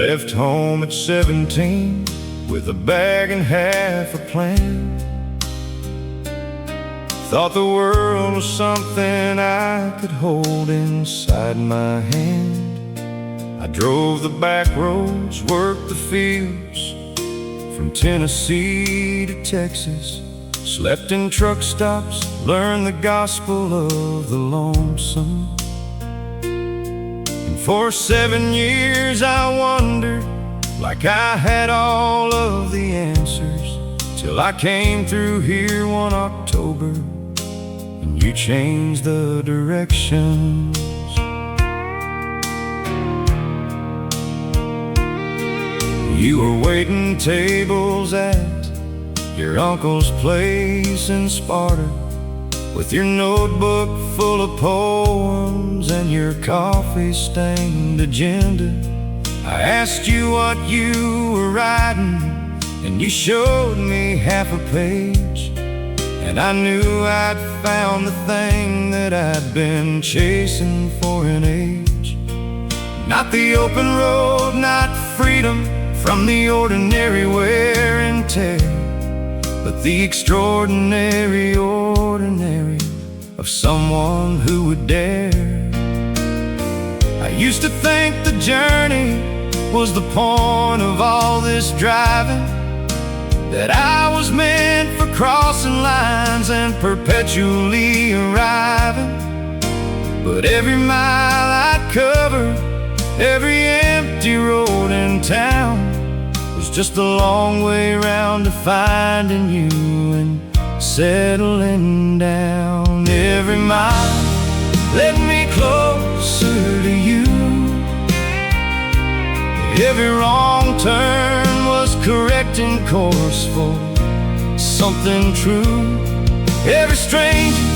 left home at 17 with a bag and half a plan. Thought the world was something I could hold inside my hand. I drove the back roads, worked the fields, from Tennessee to Texas. Slept in truck stops, learned the gospel of the lonesome. And for 7 years I wondered, like I had all of the answers, till I came through here one October and you changed the directions. You were waiting tables at your uncle's place in Sparta, with your notebook full of poems and your coffee-stained agenda. I asked you what you were writing, and you showed me half a page, and I knew I'd found the thing that I'd been chasing for an age. Not the open road, not freedom from the ordinary wear and tear, but the extraordinary ordinary of someone who would dare. I used to think the journey was the point of all this driving, that I was meant for crossing lines and perpetually arriving. But every mile I'd cover, every empty road in town, was just a long way round to finding you and settling down. Every mile led me closer to you. Every wrong turn was correcting course for something true. Every stranger,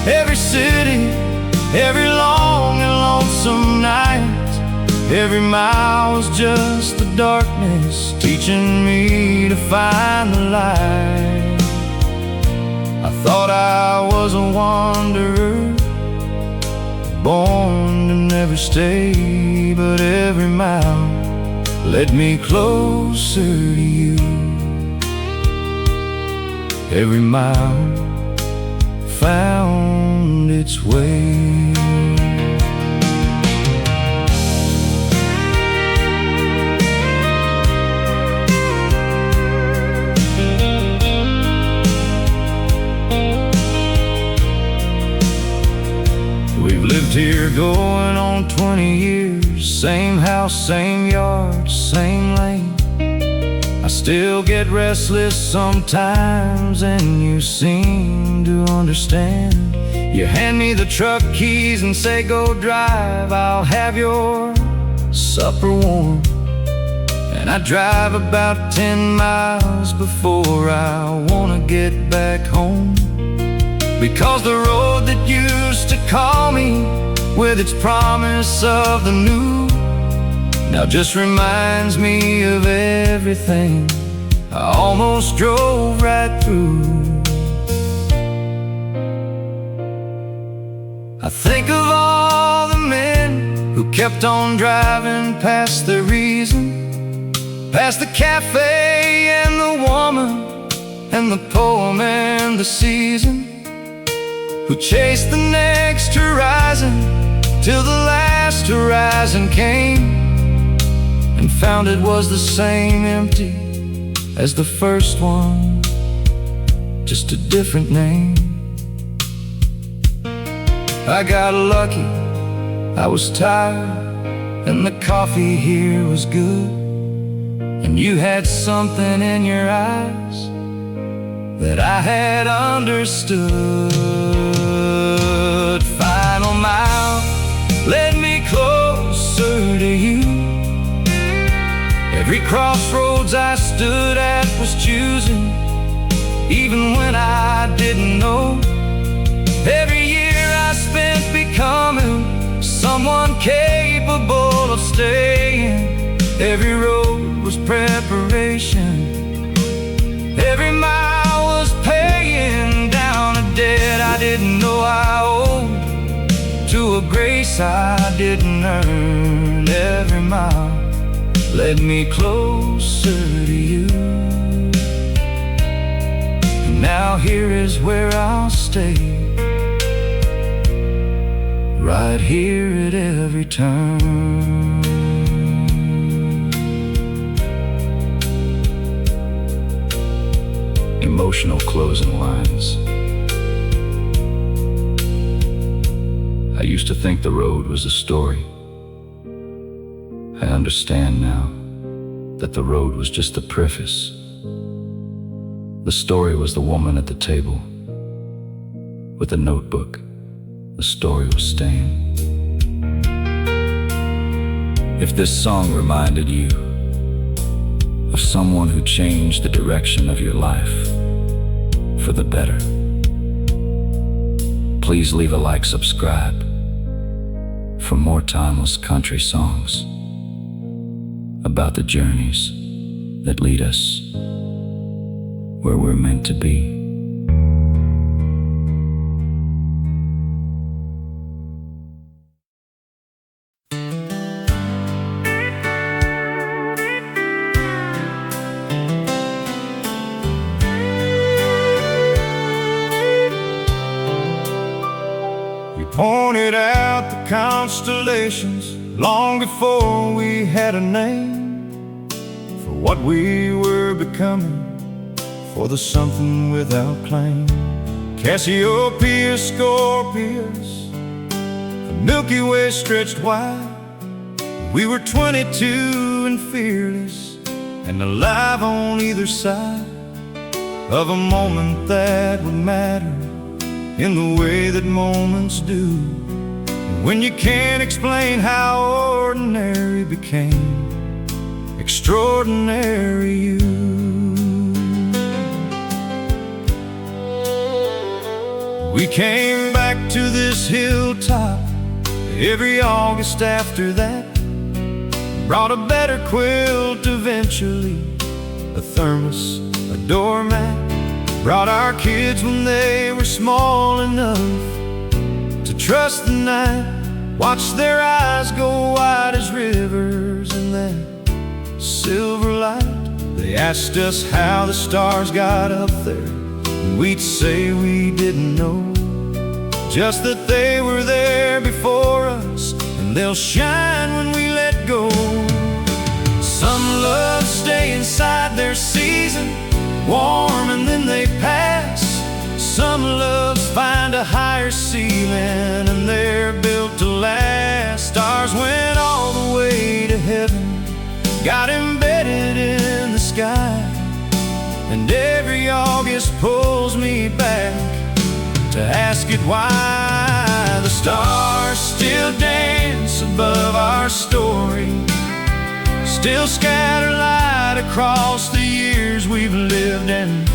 every city, every long and lonesome night, every mile was just the darkness teaching me to find the light. I thought I was a wanderer, born to never stay, but every mile led me closer to you. Every mile found its way. We've lived here going on 20 years. Same house, same yard, same lane. I still get restless sometimes, and you seem to understand. You hand me the truck keys and say, go drive, I'll have your supper warm. And I drive about 10 miles before I wanna get back home, because the road that used to call me with its promise of the new now just reminds me of everything I almost drove right through. I think of all the men who kept on driving past their reason, past the cafe and the woman and the poem and the season, who chased the next horizon till the last horizon came, and found it was the same empty as the first one, just a different name. I got lucky, I was tired, and the coffee here was good, and you had something in your eyes that I had understood. Final mile led me closer to you. Every crossroads I stood at was choosing, even when I didn't know. Every year I spent becoming someone capable of staying. Every road was preparation, every mile was paying down a debt I didn't know I owed, to a grace I didn't earn. Every mile led me closer to you. And now here is where I'll stay, right here at every turn. Emotional closing lines. I used to think the road was a story. I understand now that the road was just the preface. The story was the woman at the table with a notebook. The story was staying. If this song reminded you of someone who changed the direction of your life for the better, please leave a like, subscribe for more timeless country songs about the journeys that lead us where we're meant to be. We pointed out the constellations long before we had a name for what we were becoming, for the something without claim. Cassiopeia, Scorpius, the Milky Way stretched wide. We were 22 and fearless, and alive on either side of a moment that would matter in the way that moments do. And when you can't explain how ordinary became extraordinary you. We came back to this hilltop every August after that, brought a better quilt eventually, a thermos, a doormat, brought our kids when they were small enough to trust the night, watch their eyes go wide as rivers in that silver light. They asked us how the stars got up there, and we'd say we didn't know, just that they were there before us, and they'll shine when we let go. Some love stay inside their season, warm and then they pass. Some loves find a higher ceiling and they're built to last. Ours went all the way to heaven, got embedded in the sky, and every August pulls me back to ask it why. The stars still dance above our story, still scatter light across the years we've lived, and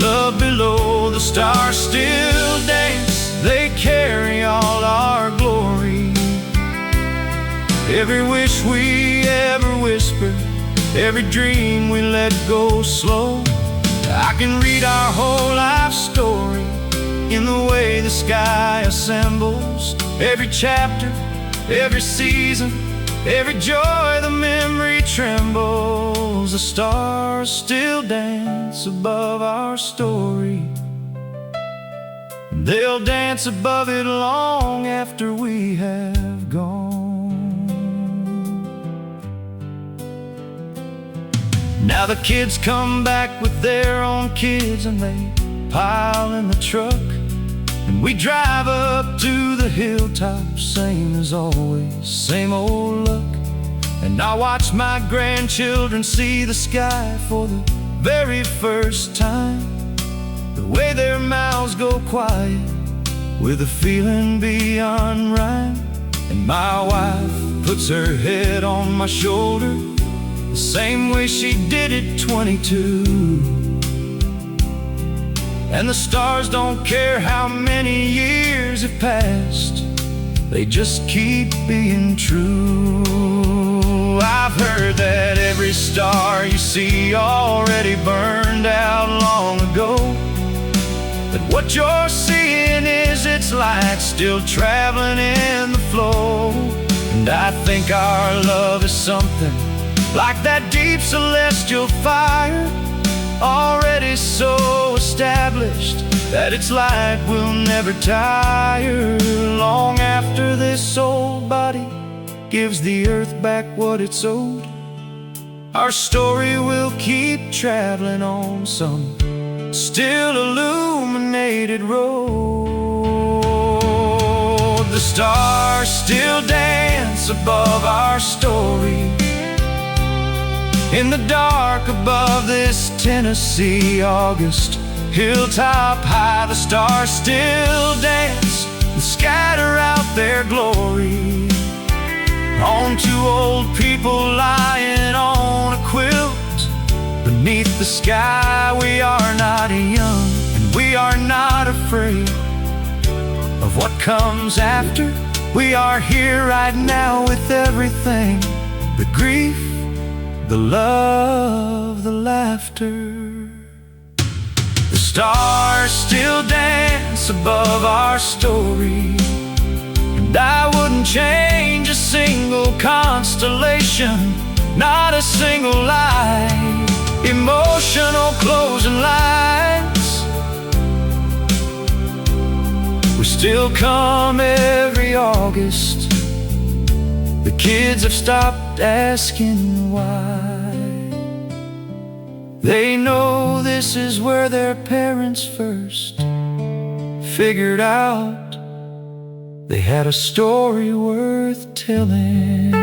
love below. The stars still dance, they carry all our glory. Every wish we ever whispered, every dream we let go slow. I can read our whole life story in the way the sky assembles. Every chapter, every season, every joy the memory trembles. The stars still dance above our story, they'll dance above it long after we have gone. Now the kids come back with their own kids, and they pile in the truck, and we drive up to the hilltop, same as always, same old luck. And I watch my grandchildren see the sky for the very first time, the way their mouths go quiet with a feeling beyond rhyme. And my wife puts her head on my shoulder the same way she did at 22. And the stars don't care how many years have passed, they just keep being true. I've heard that every star you see already burned out long ago, but what you're seeing is its light still traveling in the flow. And I think our love is something like that deep celestial fire, already so established that its light will never tire. Long after this old body gives the earth back what it's owed, our story will keep traveling on some still illuminated road. The stars still dance above our story. In the dark above this Tennessee August, hilltop high, the stars still dance and scatter out their glory on two old people lying on a quilt beneath the sky. We are not young and we are not afraid of what comes after. We are here right now with everything: the grief, the love, the laughter. The stars still dance above our story, and I wouldn't change a single constellation, not a single light. Emotional closing lines, we still come every August. The kids have stopped asking why. They know this is where their parents first figured out they had a story worth telling.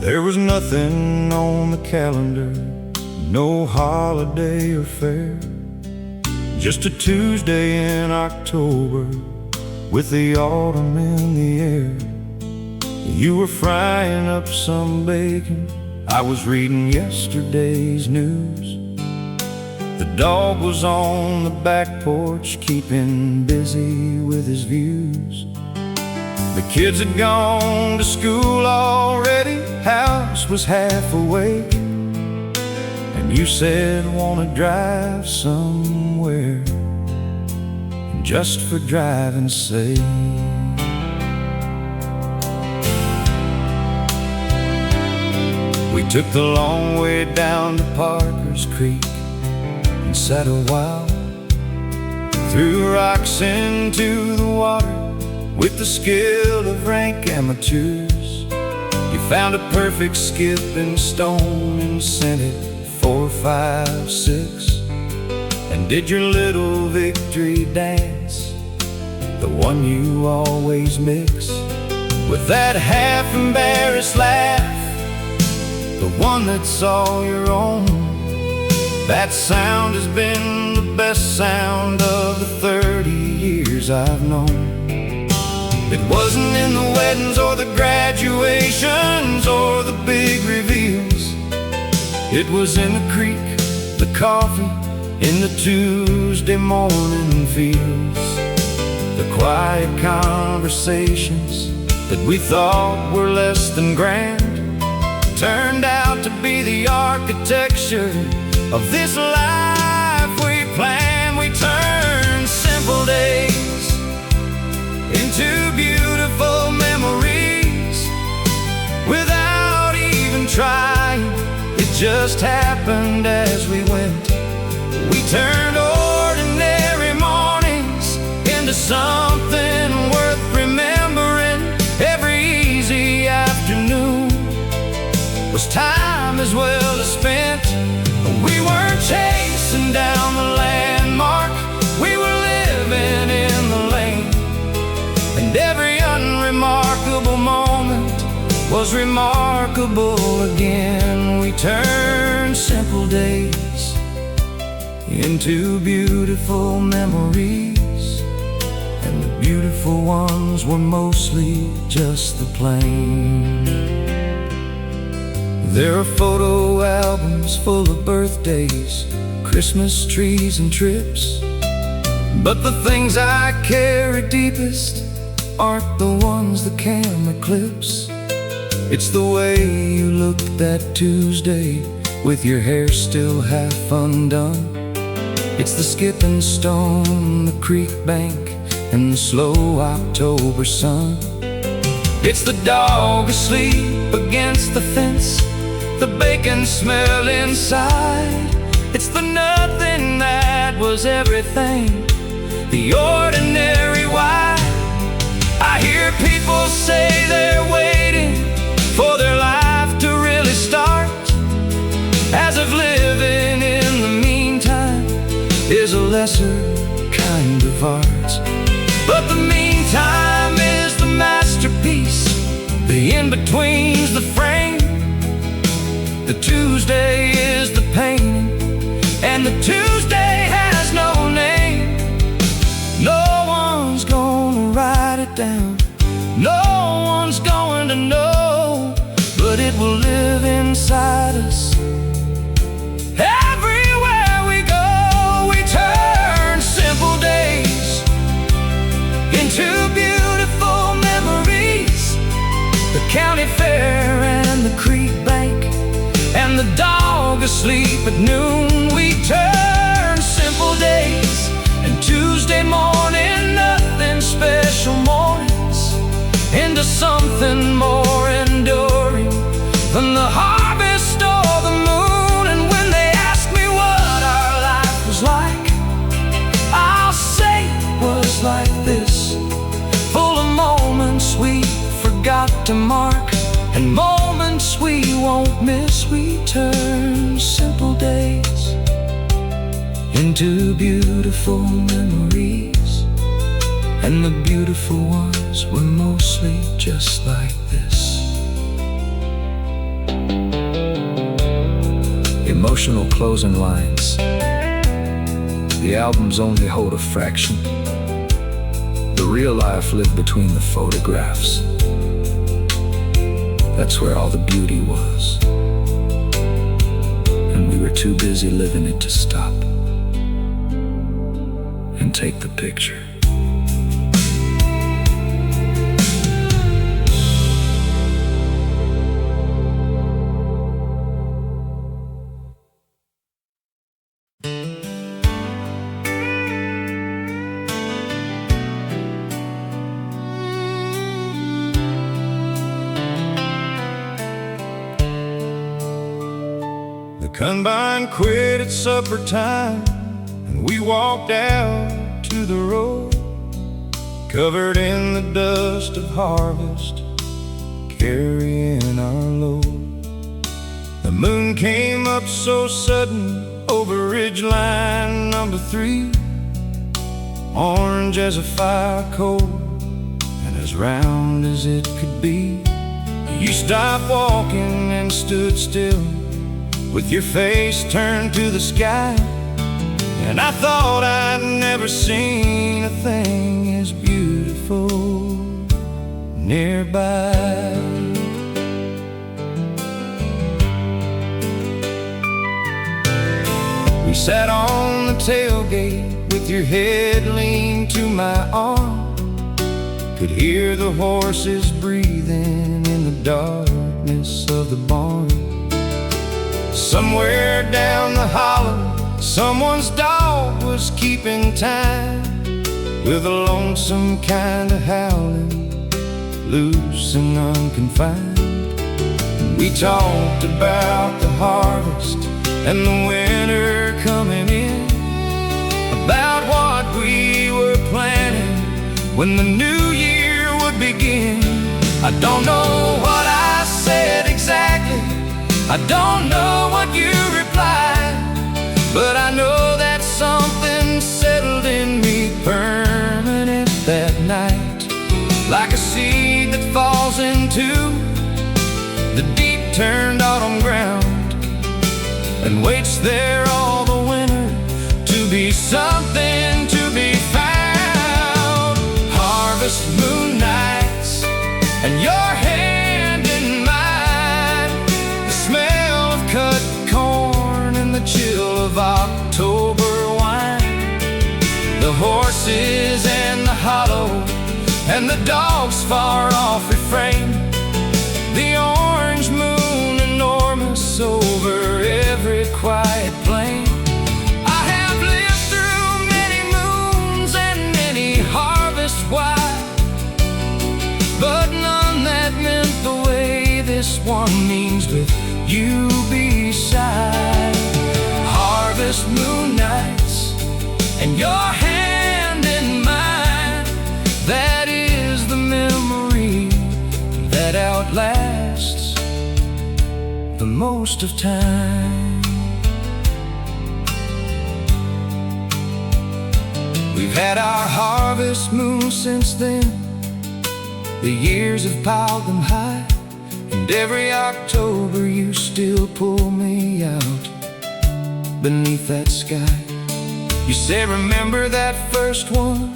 There was nothing on the calendar, no holiday or fair, just a Tuesday in October with the autumn in the air. You were frying up some bacon, I was reading yesterday's news. The dog was on the back porch keeping busy with his views. The kids had gone to school already, house was half awake, and you said, wanna drive somewhere, just for driving's sake. We took the long way down to Parker's Creek and sat a while, threw rocks into the water with the skill of rank amateurs. You found a perfect skipping stone and sent it 4, 5, 6, and did your little victory dance, the one you always mix, with that half-embarrassed laugh, the one that's all your own. That sound has been the best sound of the 30 years I've known. It wasn't in the weddings or the graduations or the big reveals. It was in the creek, the coffee, in the Tuesday morning fields. The quiet conversations that we thought were less than grand turned out to be the architecture of this life we planned. We turned simple days into beautiful memories without even trying. It just happened as we went. We turned ordinary mornings into something worth remembering. Every easy afternoon was time as well as spent. We weren't chasing down the landmark, we were living in the lane. And every unremarkable moment was remarkable again. We turned simple days into beautiful memories, and the beautiful ones were mostly just the plain. There are photo albums full of birthdays, Christmas trees and trips, but the things I carry deepest aren't the ones the camera clips. It's the way you looked that Tuesday with your hair still half undone. It's the skipping stone, the creek bank, and the slow October sun. It's the dog asleep against the fence, the bacon smell inside. It's the nothing that was everything, the ordinary why. I hear people say they're waiting for their life to really start, as if living in the meantime is a lesser kind of art. But the meantime is the masterpiece, the in-between's the frame. The Tuesday is the painting, and the Tuesday has no name. No one's gonna write it down, no one's going to know, but it will live inside us. Everywhere we go, we turn simple days into beautiful memories. The county fair and the creek bank, and the dog asleep at noon. We turn simple days and Tuesday morning, nothing special mornings, into something more enduring than the harvest or the moon. And when they ask me what our life was like, I'll say it was like this, full of moments we forgot to mark, and moments we won't miss. We turn simple days into beautiful memories, and the beautiful ones were mostly just like this. Emotional closing lines. The albums only hold a fraction. The real life lived between the photographs. That's where all the beauty was, and we were too busy living it to stop and take the picture. The combine quit at supper time, and we walked out to the road, covered in the dust of harvest, carrying our load. The moon came up so sudden over ridgeline number 3, orange as a fire coal and as round as it could be. You stopped walking and stood still, with your face turned to the sky, and I thought I'd never seen a thing as beautiful nearby. We sat on the tailgate with your head leaned to my arm, could hear the horses breathing in the darkness of the barn. Somewhere down the hollow, someone's dog was keeping time, with a lonesome kind of howling, loose and unconfined. We talked about the harvest and the winter coming in, about what we were planning when the new year would begin. I don't know what I said exactly, I don't know what you replied, but I know that something settled in me permanent that night, like a seed that falls into the deep turned autumn ground and waits there all the winter to be something to be found. Harvest moon nights and your hand in mine, the smell the horses and the hollow, and the dog's far off refrain. The orange moon enormous over every quiet plain. I have lived through many moons and many harvests wide, but none that meant the way this one means with you beside. Harvest moon nights and your hand in mine, that is the memory that outlasts the most of time. We've had our harvest moon since then. The years have piled them high, and every October you still pull me out beneath that sky. You say, remember that first one,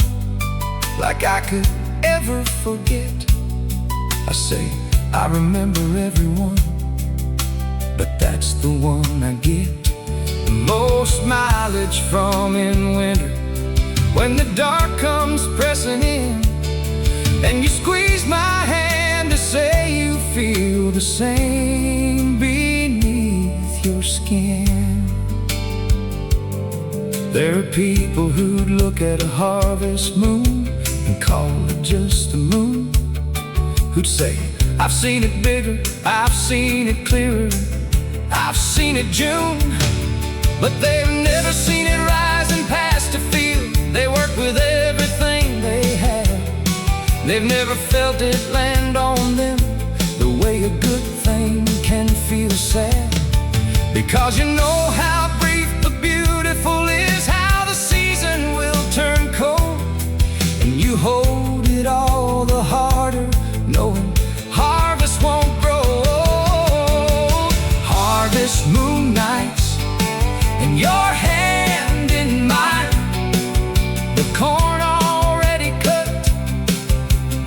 like I could ever forget. I say, I remember everyone, but that's the one I get the most mileage from in winter, when the dark comes pressing in, and you squeeze my hand to say you feel the same beneath your skin. There are people who'd look at a harvest moon and call it just the moon, who'd say, I've seen it bigger, I've seen it clearer, I've seen it June. But they've never seen it rising past a field. They work with everything they have. They've never felt it land on them the way a good thing can feel sad. Because you know how brief the beautiful is, how the season will turn cold, and you hold it all the harder, knowing harvest won't grow. Harvest moon nights and your hand in mine, the corn already cut,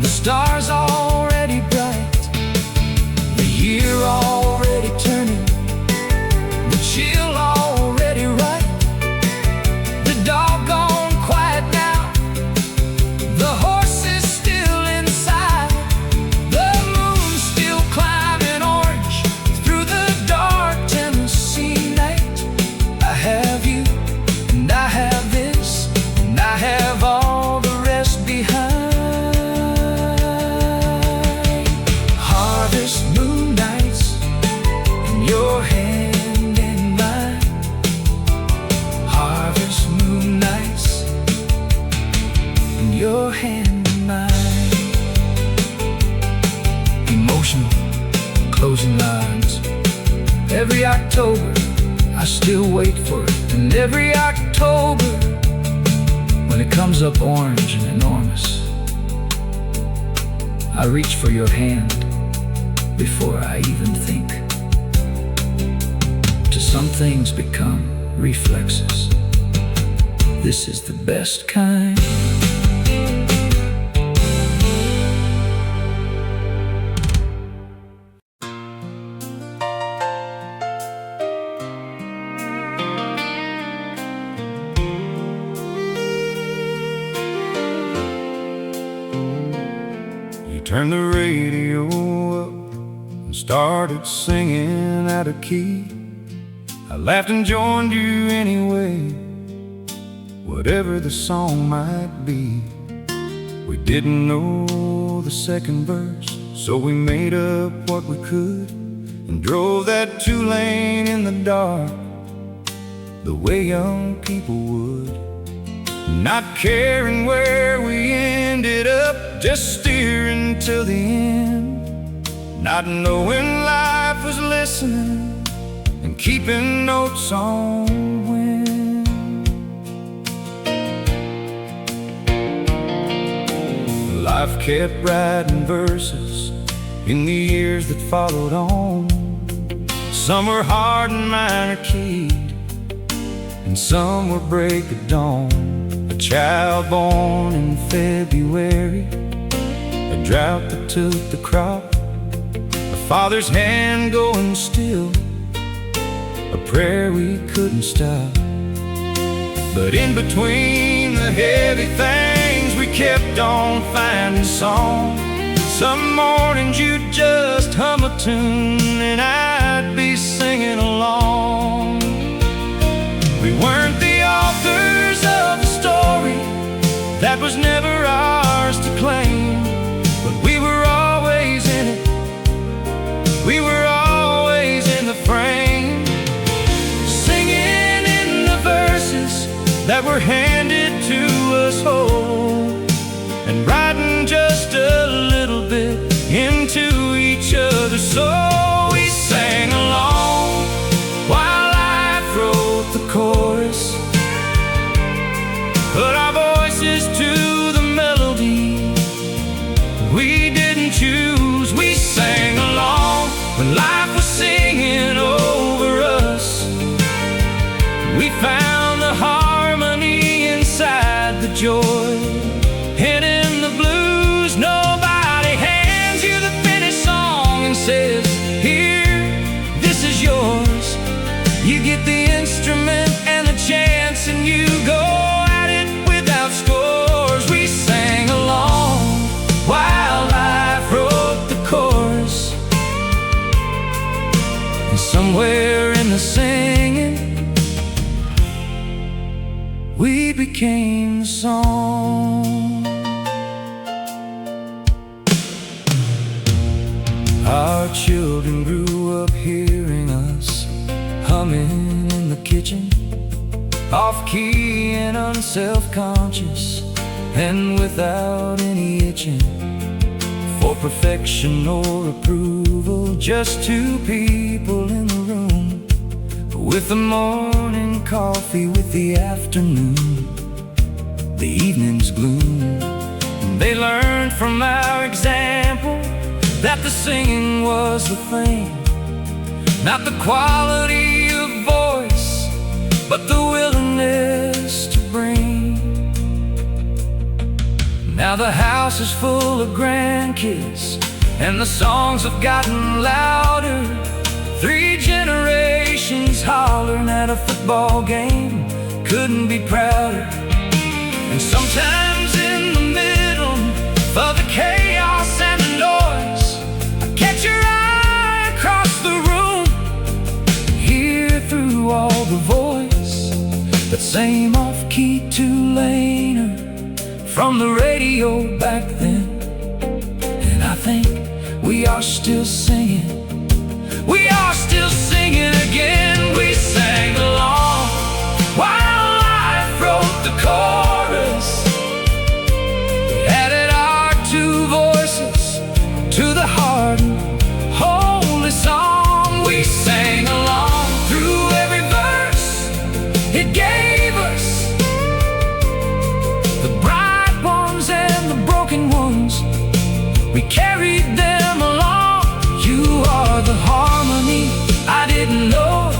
the stars already bright, the year already turning, the chill already right, the doggone quiet now, the horse is still inside, the moon still climbing orange through the dark Tennessee night. I have you, and I have this, and I have all the rest behind. Harvest moon nights and your hand in mine. Harvest moon nights and your hand in mine. Emotional closing lines. Every October I still wait for it, and every October when it comes up orange and enormous, I reach for your hand before I even think. To some things become reflexes. This is the best kind. Turned the radio up and started singing out of key. I laughed and joined you anyway, whatever the song might be. We didn't know the second verse, so we made up what we could and drove that 2-lane in the dark, the way young people would. Not caring where we ended up, just steering till the end, not knowing life was listening and keeping notes on when. Life kept writing verses in the years that followed on. Some were hard and minor keyed, and some were break of dawn. A child born in February, a drought that took the crop, a father's hand going still, a prayer we couldn't stop. But in between the heavy things, we kept on finding song. Some mornings you'd just hum a tune and I'd be singing along. We weren't the authors of the story, that was never ours to claim, but we were always in it, we were always in the frame, singing in the verses that were handed to us whole, and writing just a little bit into each other's soul. We sang along while life wrote the chorus, put our voices to the melody we didn't choose. We sang along when life was singing over us. We found the harmony inside the joy, and in the blues nobody hands you the finished song and says, here, this is yours. You get the instrument and the chance, and you go at it without scores. We sang along while life wrote the chorus, and somewhere in the singing we became the song. Our children grew up hearing us humming in the kitchen, off-key and unself-conscious, and without any itching for perfection or approval. Just two people in the room, with the morning coffee, with the afternoon, the evening's gloom. They learned from our example that the singing was the thing, not the quality of voice, but the willingness to bring. Now the house is full of grandkids, and the songs have gotten louder. 3 generations hollering at a football game, couldn't be prouder. And sometimes in the middle of the chaos and the noise, I catch your eye across the room, hear through all the voice that same off-key two-laner from the radio back then. And I think we are still singing, we are still singing again. We sang along while life wrote the chorus. We added our 2 voices to the heart and holy song. We sang along through every verse it gave us, the bright ones and the broken ones, we carried them along. You are the harmony I didn't know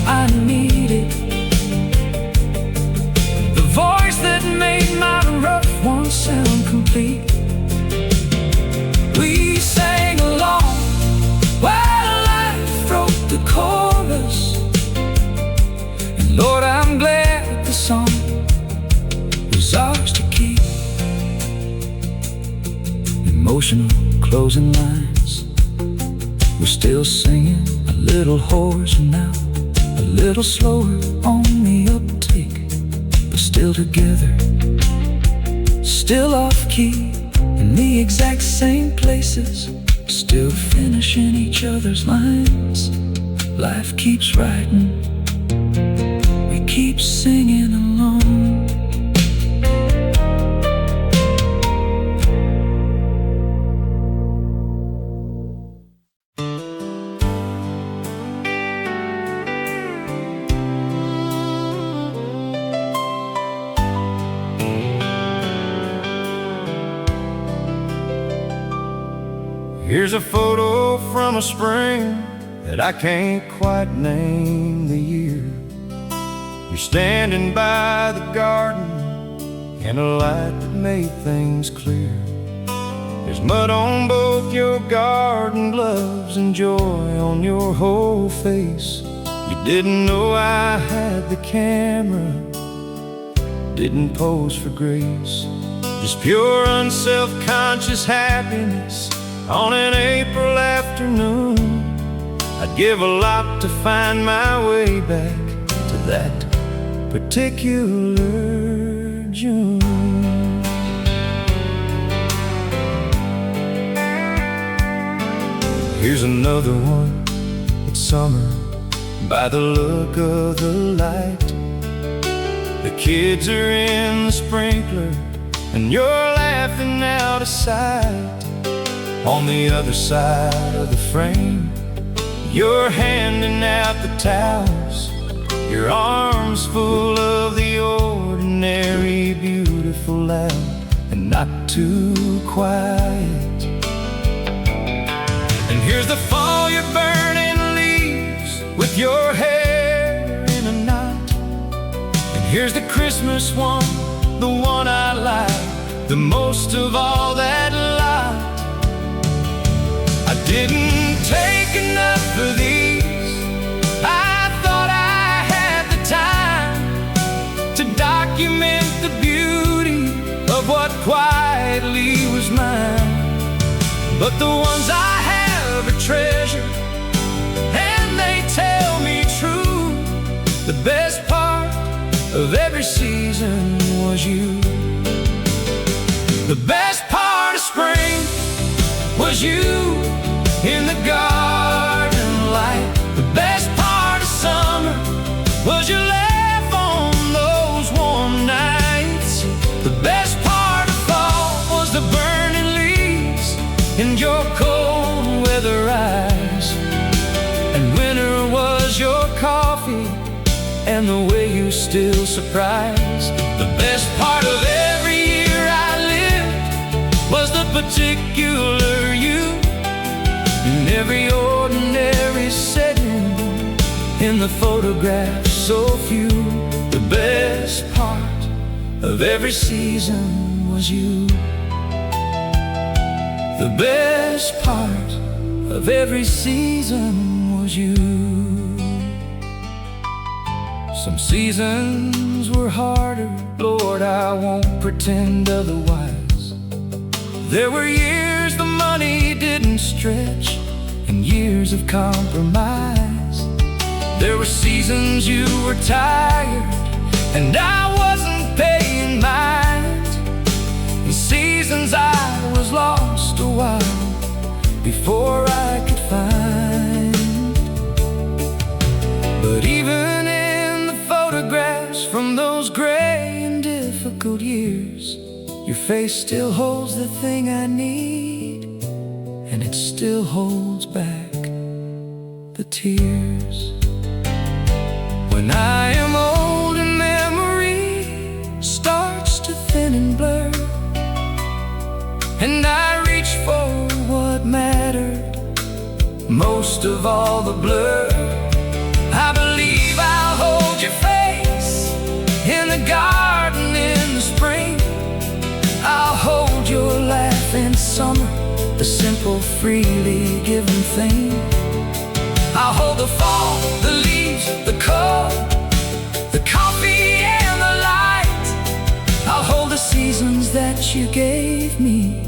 I needed, the voice that made my rough one sound complete. We sang along while life wrote the chorus, and Lord, I'm glad the song was ours to keep. Emotional closing lines, we're still singing a little hoarse now, a little slower on the uptake, but still together, still off-key, in the exact same places, still finishing each other's lines. Life keeps writing, we keep singing along. Here's a photo from a spring that I can't quite name the year. You're standing by the garden in a light that made things clear. There's mud on both your garden gloves and joy on your whole face. You didn't know I had the camera, didn't pose for grace. Just pure unself-conscious happiness on an April afternoon. I'd give a lot to find my way back to that particular June. Here's another one. It's summer by the look of the light. The kids are in the sprinkler and you're laughing out of sight. On the other side of the frame, you're handing out the towels, your arms full of the ordinary, beautiful, loud, and not too quiet. And here's the fall, you're burning leaves with your hair in a knot. And here's the Christmas one, the one I like the most of all that lot. I didn't take enough of these. I thought I had the time to document the beauty of what quietly was mine. But the ones I have are treasure, and they tell me true. The best part of every season was you. The best part of spring was you in the garden light. The best part of summer was your laugh on those warm nights. The best part of fall was the burning leaves and your cold weather eyes. And winter was your coffee and the way you still surprise. The best part of every year I lived was the particular you. In every ordinary setting, in the photographs so few. The best part of every season was you. The best part of every season was you. Some seasons were harder, Lord, I won't pretend otherwise. There were years the money didn't stretch, and years of compromise. There were seasons you were tired, and I wasn't paying mind. And seasons I was lost a while before I could find. But even in the photographs from those gray and difficult years, your face still holds the thing I need, and it still holds back the tears. When I am old and memory starts to thin and blur, and I reach for what mattered most of all, the blur, I believe I'll hold your face in the garden in the spring. I'll hold your laugh in summer, the simple, freely given thing. I'll hold the fall, the leaves, the cold, the coffee and the light. I'll hold the seasons that you gave me.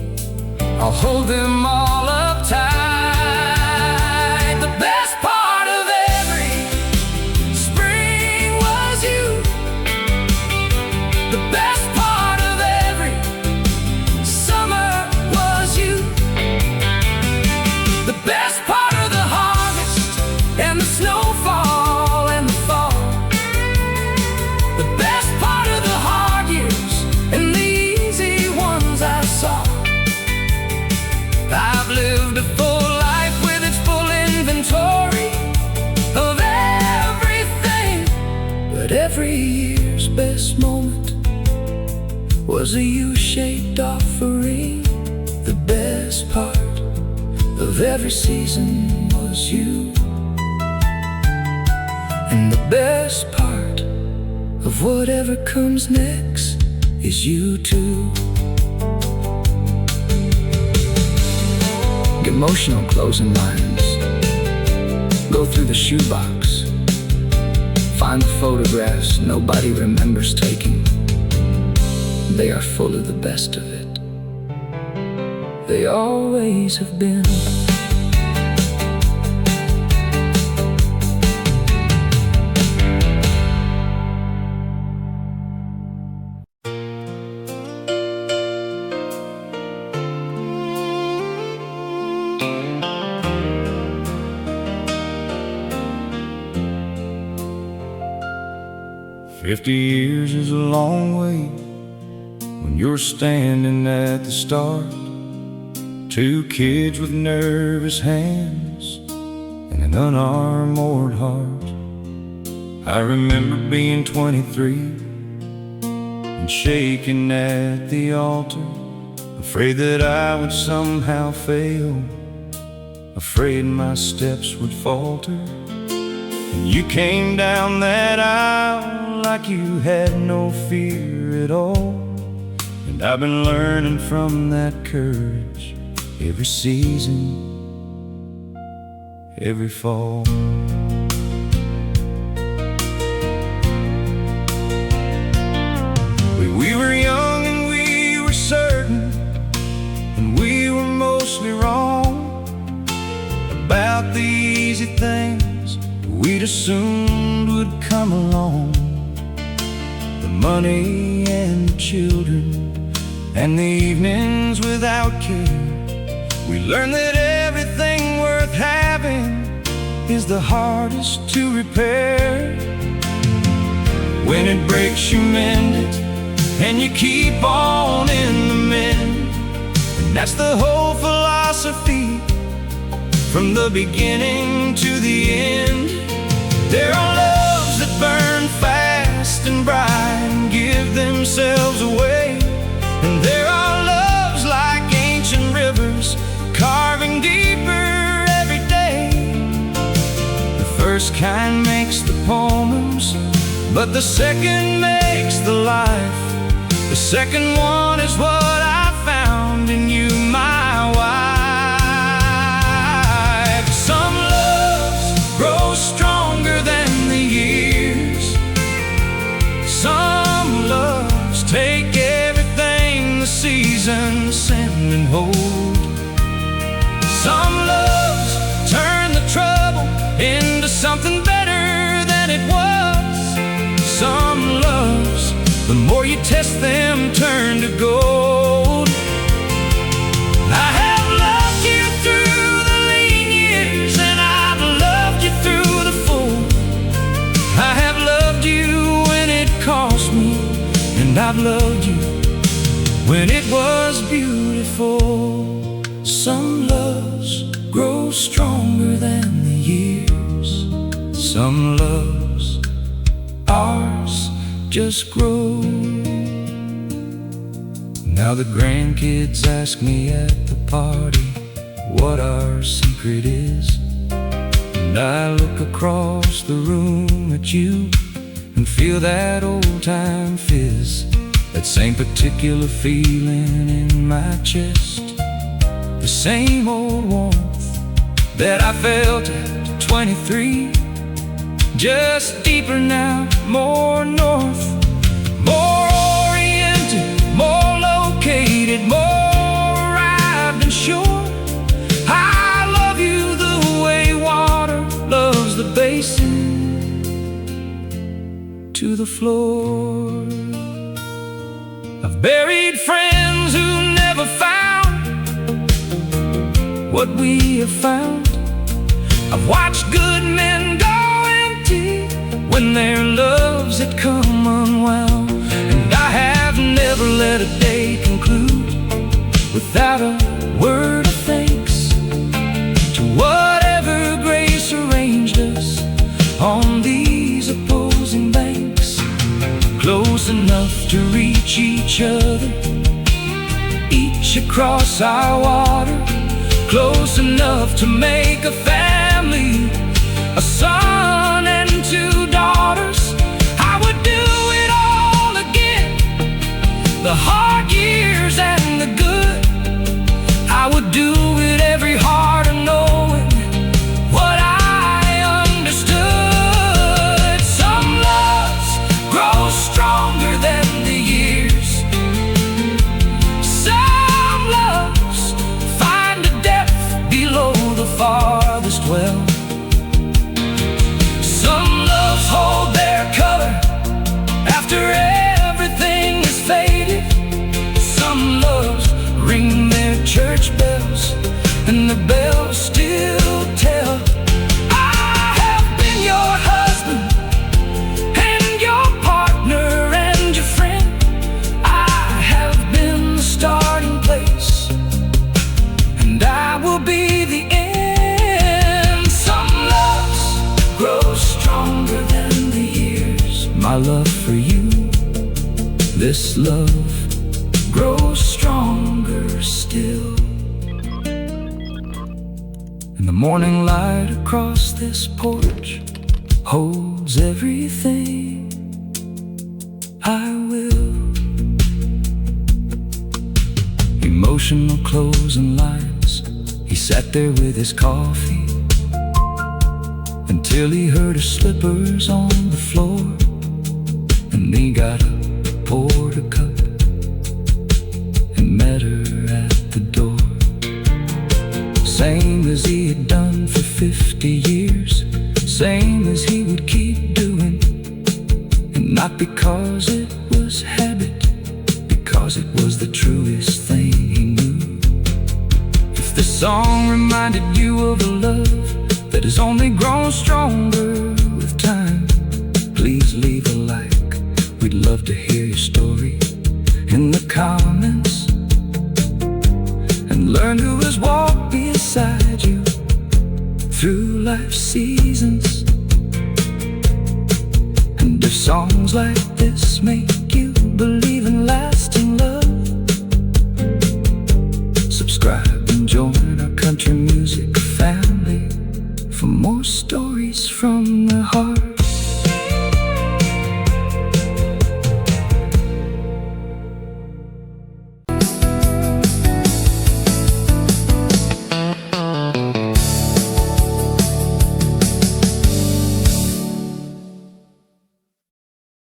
I'll hold them all up tight. The best part of every spring was you. The best part of every summer was you. The best part of the harvest and the snowfall and the fall. The best part of the hard years and the easy ones I saw. I've lived a full life with its full inventory of everything, but every year's best moment was a U-shaped offering. The best part of every season was you, and the best part of whatever comes next is you too. Emotional closing lines. Go through the shoebox, find the photographs nobody remembers taking. they are full of the best of it. They always have been. 50 years is a long way when you're standing at the start. Two kids with nervous hands and an unarmored heart. I remember being 23 and shaking at the altar, afraid that I would somehow fail, afraid my steps would falter. And you came down that aisle like you had no fear at all. And I've been learning from that courage every season, every fall. We were young and we were certain, and we were mostly wrong about the easy things we'd assumed would come along. The money and the children and the evenings without care. We learned that everything worth having is the hardest to repair. When it breaks, you mend it, and you keep on in the mend. And that's the whole philosophy from the beginning to the end. There are loves that burn fast and bright and give themselves away, and there are loves like ancient rivers carving deeper every day. The first kind makes the poems, but the second makes the life. The second one is what I found in you, my wife. Some loves grow stronger than the years. Some loves take everything the seasons send and hold. Some loves turn the trouble into something better than it was. Some loves, the more you test them, turn to gold. I have loved you through the lean years, and I've loved you through the full. I have loved you when it cost me, and I've loved you when it was beautiful. Some loves grow stronger than the years. Some loves, ours, just grow. Now the grandkids ask me at the party what our secret is, and I look across the room at you and feel that old-time fizz, that same particular feeling in my chest, the same old warmth that I felt at 23, just deeper now, more north, more oriented, more located, more arrived and sure. I love you the way water loves the basin to the floor. I've buried friends who never found what we have found. I've watched good men go empty when their loves had come unwound. And I have never let a day conclude without a word of thanks to whatever grace arranged us on these opposing banks, close enough to reach each other, each across our water, close enough to make a family, a son and two daughters. I would do it all again, the hard years and the good. I would do it every heart of knowing what I understood. Some loves grow stronger than the years. love grows stronger still. And the morning light across this porch holds everything I will. Emotional closing lines. He sat there with his coffee until he heard her slippers on the floor. And he got up, poured a cup, and met her at the door. Same as he had done for 50 years, same as he would keep doing. And not because it was habit, because it was the truest thing he knew. If this song reminded you of a love that has only grown stronger with time, please leave a like. We'd love to hear your story in the comments, and learn who has walked beside you through life's seasons. And if songs like this make you believe in lasting love, subscribe and join our country music family for more stories from the heart.